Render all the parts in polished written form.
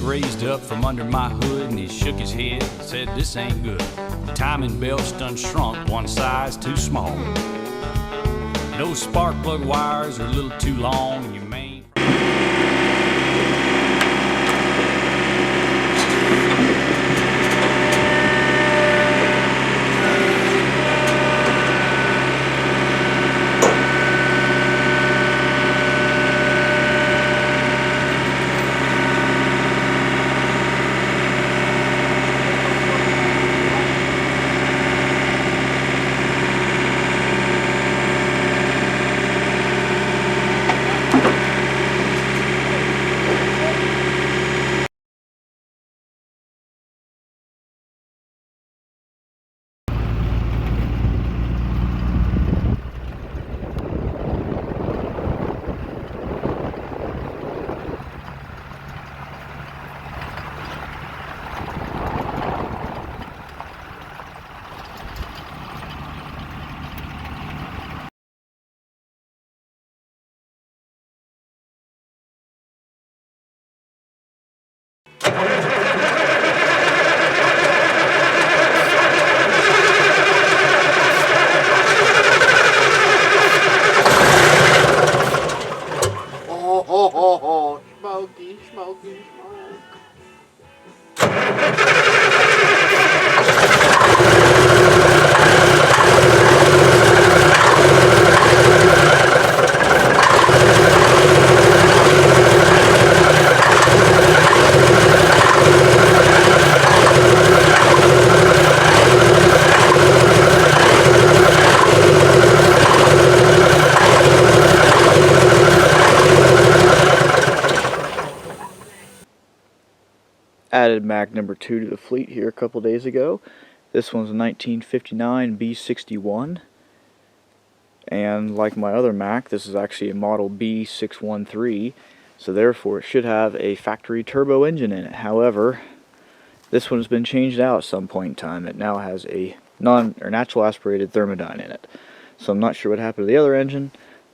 raised up from under my hood and he shook his head and said, "This ain't good. The timing belt's done shrunk one size too small. Those spark plug wires are a little too long and your main..." Smoky. Added Mack number 2 to the fleet here a couple days ago. This one's a 1959 B61, and like my other Mack, this is actually a model B613, so therefore it should have a factory turbo engine in it. However, this one has been changed out at some point in time. It now has a natural aspirated thermodyne in it. So I'm not sure what happened to the other engine,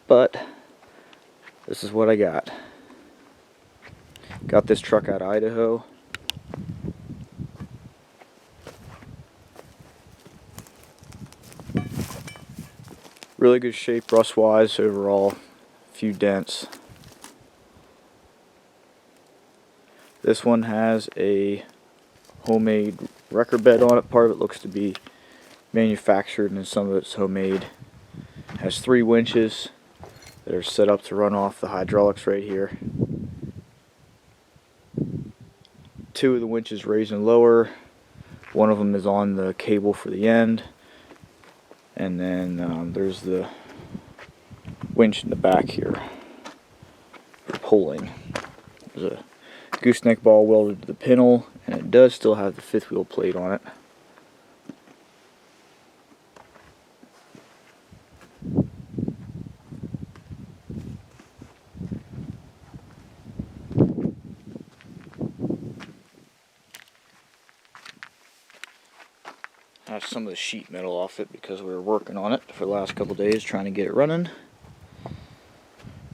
but this is what I got. Got this truck out of Idaho. Really good shape rust-wise overall, a few dents. This one has a homemade wrecker bed on it. Part of it looks to be manufactured and some of it's homemade. It has 3 winches that are set up to run off the hydraulics right here. 2 of the winches raise and lower. One of them is on the cable for the end. And then there's the winch in the back here for pulling. There's a gooseneck ball welded to the pintle, and it does still have the 5th wheel plate on it. I have some of the sheet metal off it because we were working on it for the last couple days trying to get it running.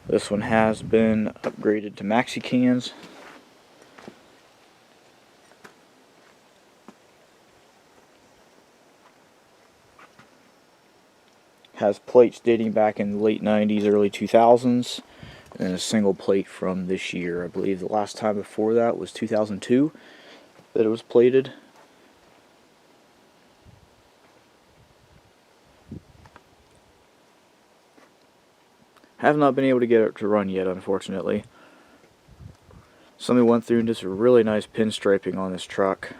This one has been upgraded to maxi cans. Has plates dating back in the late 90s, early 2000s, and a single plate from this year. I believe the last time before that was 2002 that it was plated. Have not been able to get it to run yet, unfortunately. Somebody went through and did some really nice pinstriping on this truck.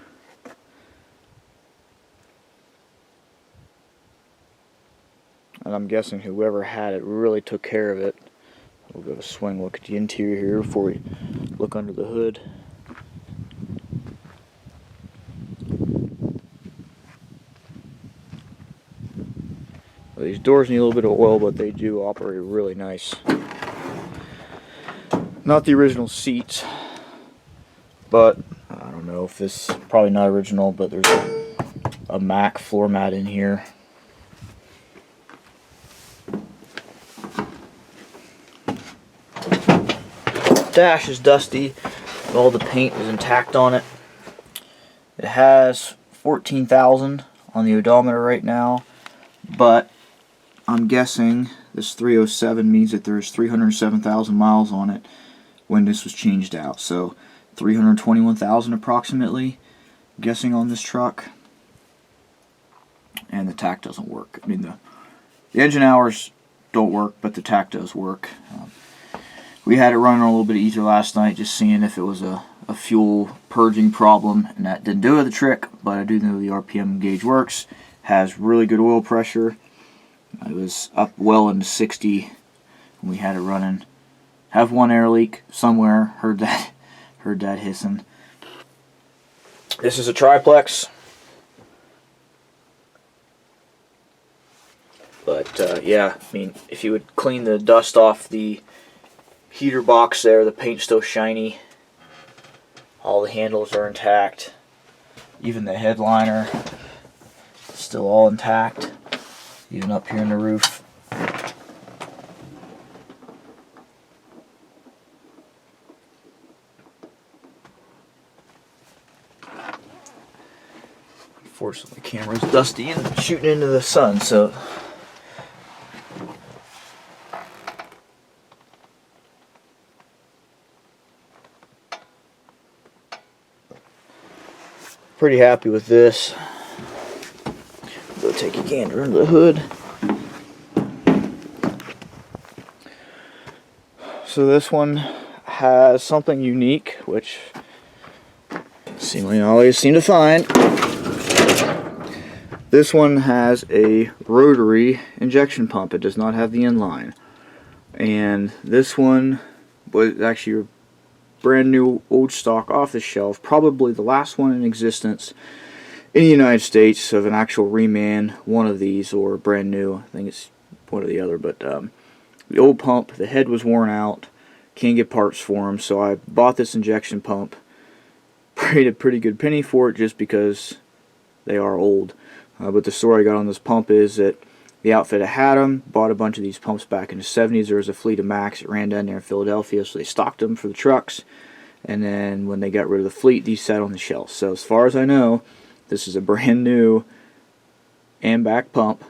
And I'm guessing whoever had it really took care of it. We'll go swing look at the interior here before we look under the hood. These doors need a little bit of oil, but they do operate really nice. Not the original seats, but I don't know if this, probably not original, but there's a Mack floor mat in here. Dash is dusty. All the paint is intact on it. It has 14,000 on the odometer right now, but I'm guessing this 307 means that there's 307,000 miles on it when this was changed out. So 321,000 approximately, guessing on this truck. And the tach doesn't work. I mean, the engine hours don't work, but the tach does work. We had it running a little bit easier last night, just seeing if it was a fuel purging problem, and that didn't do the trick, but I do know the RPM gauge works. Has really good oil pressure. It was up well into 60 when we had it running. Have one air leak somewhere. Heard that hissing. This is a triplex. But yeah, I mean, if you would clean the dust off the heater box there, the paint's still shiny. All the handles are intact. Even the headliner, still all intact. Even up here in the roof. Unfortunately, the camera's dusty and shooting into the sun, so pretty happy with this. Go take a gander under the hood. So this one has something unique, which seemingly I always seem to find. This one has a rotary injection pump. It does not have the inline. And this one was actually brand new, old stock, off the shelf, probably the last one in existence in the United States of an actual reman, one of these, or brand new. I think it's one or the other, but the old pump, the head was worn out, can't get parts for them, so I bought this injection pump, paid a pretty good penny for it just because they are old. But the story I got on this pump is that the outfit had them, bought a bunch of these pumps back in the 70s. There was a fleet of Macks that ran down there in Philadelphia, so they stocked them for the trucks. And then when they got rid of the fleet, these sat on the shelf. So as far as I know, this is a brand new and back pump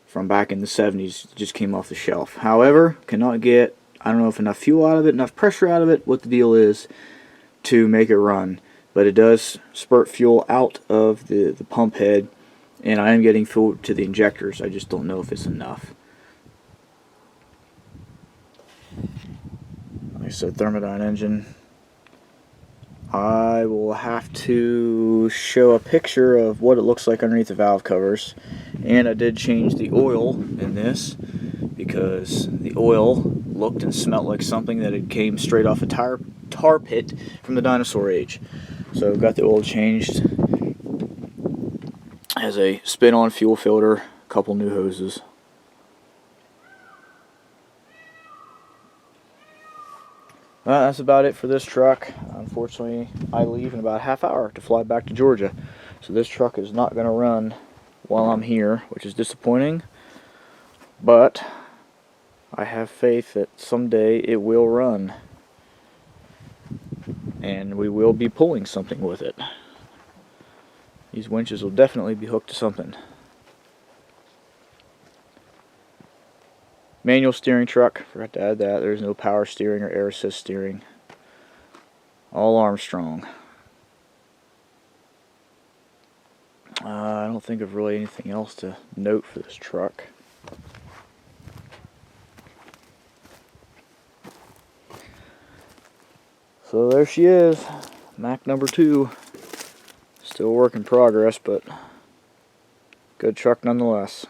from back in the 70s. It just came off the shelf. However, cannot get, I don't know if enough fuel out of it, enough pressure out of it, what the deal is to make it run. But it does spurt fuel out of the pump head. And I am getting fuel to the injectors. I just don't know if it's enough. Like I said, Thermodyne engine. I will have to show a picture of what it looks like underneath the valve covers. And I did change the oil in this because the oil looked and smelled like something that had came straight off a tar pit from the dinosaur age. So I've got the oil changed. Has a spin-on fuel filter, a couple new hoses. That's about it for this truck. Unfortunately, I leave in about a half hour to fly back to Georgia. So this truck is not going to run while I'm here, which is disappointing. But I have faith that someday it will run. And we will be pulling something with it. These winches will definitely be hooked to something. Manual steering truck, forgot to add that. There's no power steering or air assist steering. All Armstrong. I don't think of really anything else to note for this truck. So there she is, Mack number 2. Still a work in progress, but good truck nonetheless.